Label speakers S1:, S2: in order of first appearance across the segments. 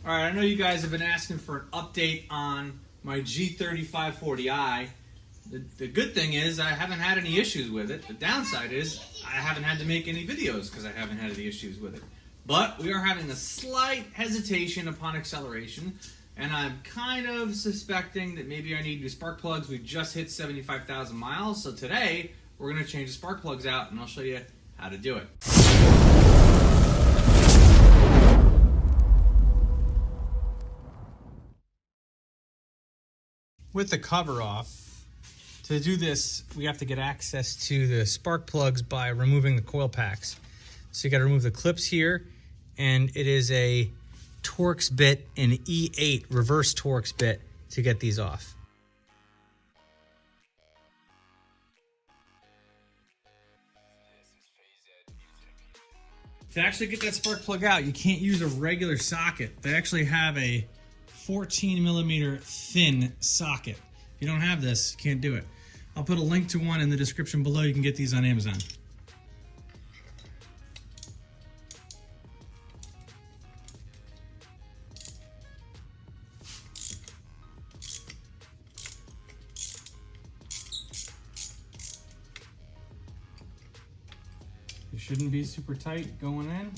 S1: All right, I know you guys have been asking for an update on my G30 540i. The good thing is I haven't had any issues with it. The downside is I haven't had to make any videos because I haven't had any issues with it. But we are having a slight hesitation upon acceleration, and I'm kind of suspecting that maybe I need new spark plugs. We just hit 75,000 miles, so today we're going to change the spark plugs out, and I'll show you how to do it. With the cover off, to do this, we have to get access to the spark plugs by removing the coil packs. So you got to remove the clips here, and it is a TORX bit, an E8 reverse TORX bit to get these off. To actually get that spark plug out, you can't use a regular socket. They actually have a 14mm thin socket. If you don't have this, you can't do it. I'll put a link to one in the description below. You can get these on Amazon. They shouldn't be super tight going in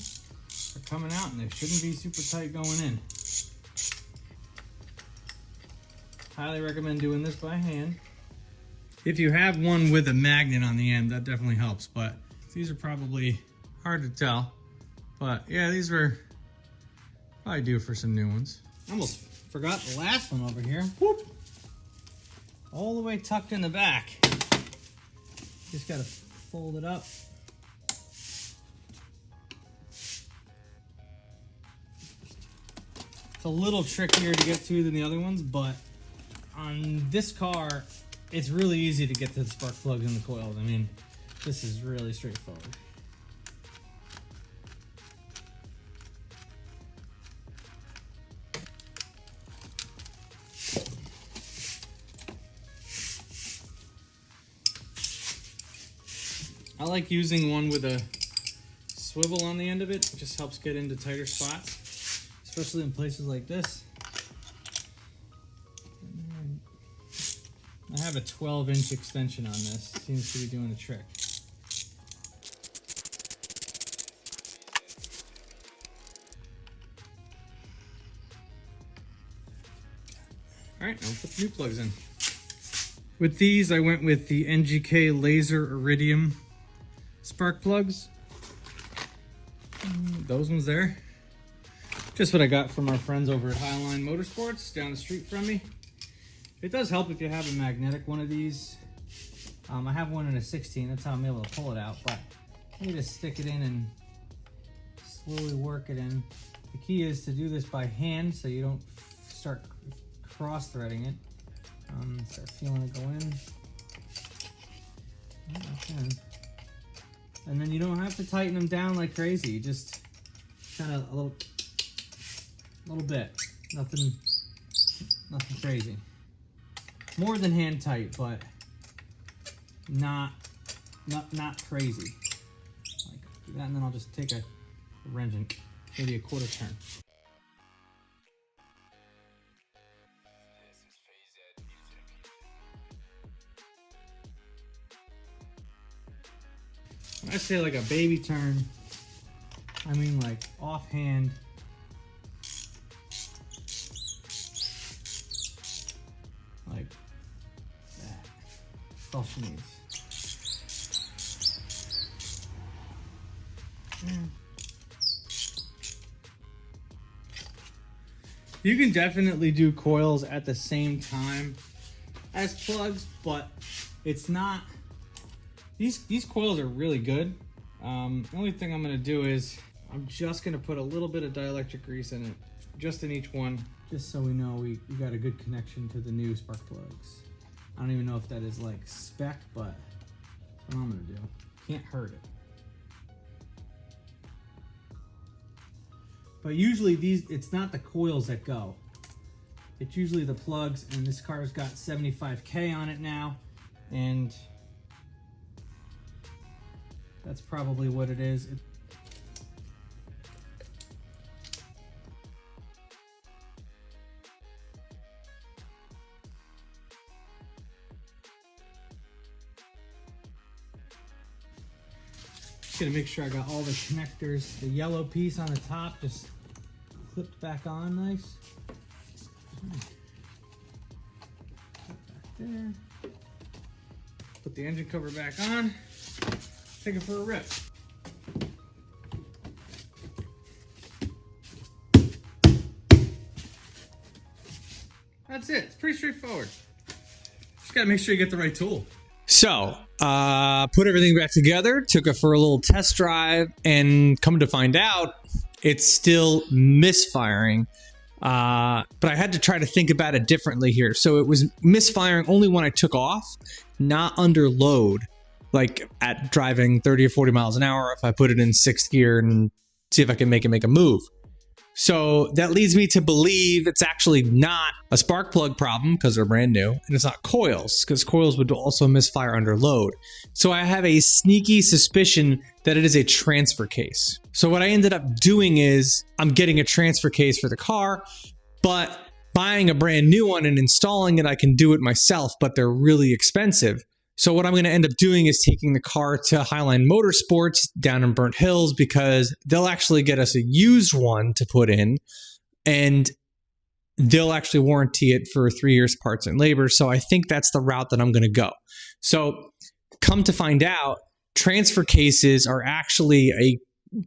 S1: or coming out, and they shouldn't be super tight going in. Highly recommend doing this by hand. If you have one with a magnet on the end, that definitely helps, but these are probably hard to tell. But yeah, these were probably due for some new ones. Almost forgot the last one over here. Whoop! All the way tucked in the back. Just gotta fold it up. It's a little trickier to get to than the other ones, but on this car, it's really easy to get to the spark plugs and the coils. I mean, this is really straightforward. I like using one with a swivel on the end of it. It just helps get into tighter spots, especially in places like this. I have a 12-inch extension on this. Seems to be doing the trick. All right, now we'll put the new plugs in. With these, I went with the NGK Laser Iridium spark plugs. Those ones there. Just what I got from our friends over at Highline Motorsports down the street from me. It does help if you have a magnetic one of these. I have one in a 16, that's how I'm able to pull it out, but you just stick it in and slowly work it in. The key is to do this by hand so you don't start cross-threading it. Start feeling it go in. And then you don't have to tighten them down like crazy, you just kind of a little bit, nothing crazy. More than hand tight, but not crazy. Like, do that, and then I'll just take a wrench and maybe a quarter turn. When I say like a baby turn, I mean like offhand. Like that. That's all she needs. You can definitely do coils at the same time as plugs, but it's not. These coils are really good. The only thing I'm gonna do is I'm just gonna put a little bit of dielectric grease in it, just in each one, just so we know we got a good connection to the new spark plugs. I don't even know if that is like spec, but that's what I'm gonna do. Can't hurt it. But usually it's not the coils that go. It's usually the plugs, and this car's got 75K on it now, and that's probably what it is. Just gonna make sure I got all the connectors. The yellow piece on the top just clipped back on nice. Put that there. Put the engine cover back on. Take it for a rip. That's it. It's pretty straightforward. Just gotta make sure you get the right tool. So, put everything back together, took it for a little test drive, and come to find out, it's still misfiring. But I had to try to think about it differently here. So it was misfiring only when I took off, not under load, like at driving 30 or 40 miles an hour if I put it in 6th gear and see if I can make it make a move. So that leads me to believe it's actually not a spark plug problem because they're brand new, and it's not coils because coils would also misfire under load. So I have a sneaky suspicion that it is a transfer case. So what I ended up doing is I'm getting a transfer case for the car, but buying a brand new one and installing it, I can do it myself, but they're really expensive. So what I'm going to end up doing is taking the car to Highline Motorsports down in Burnt Hills because they'll actually get us a used one to put in and they'll actually warranty it for 3 years parts and labor. So I think that's the route that I'm going to go. So come to find out, transfer cases are actually a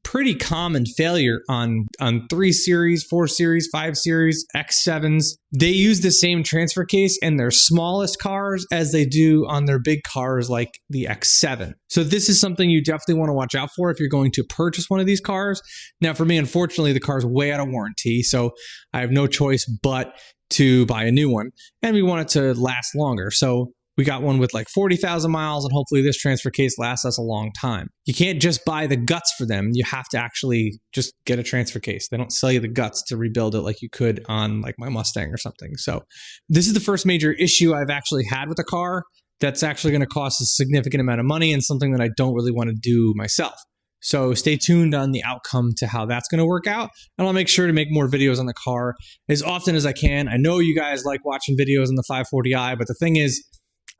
S1: pretty common failure on 3 Series, 4 Series, 5 Series, X7s. They use the same transfer case in their smallest cars as they do on their big cars like the X7. So this is something you definitely want to watch out for if you're going to purchase one of these cars. Now for me, unfortunately, the car's way out of warranty, so I have no choice but to buy a new one. And we want it to last longer. So we got one with like 40,000 miles, and hopefully this transfer case lasts us a long time. You can't just buy the guts for them. You have to actually just get a transfer case. They don't sell you the guts to rebuild it like you could on like my Mustang or something. So this is the first major issue I've actually had with the car that's actually going to cost a significant amount of money and something that I don't really want to do myself. So stay tuned on the outcome to how that's going to work out. And I'll make sure to make more videos on the car as often as I can. I know you guys like watching videos on the 540i, but the thing is,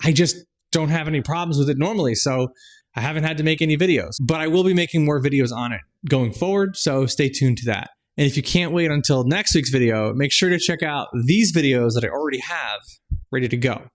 S1: I just don't have any problems with it normally, so I haven't had to make any videos. But I will be making more videos on it going forward, so stay tuned to that. And if you can't wait until next week's video, make sure to check out these videos that I already have ready to go.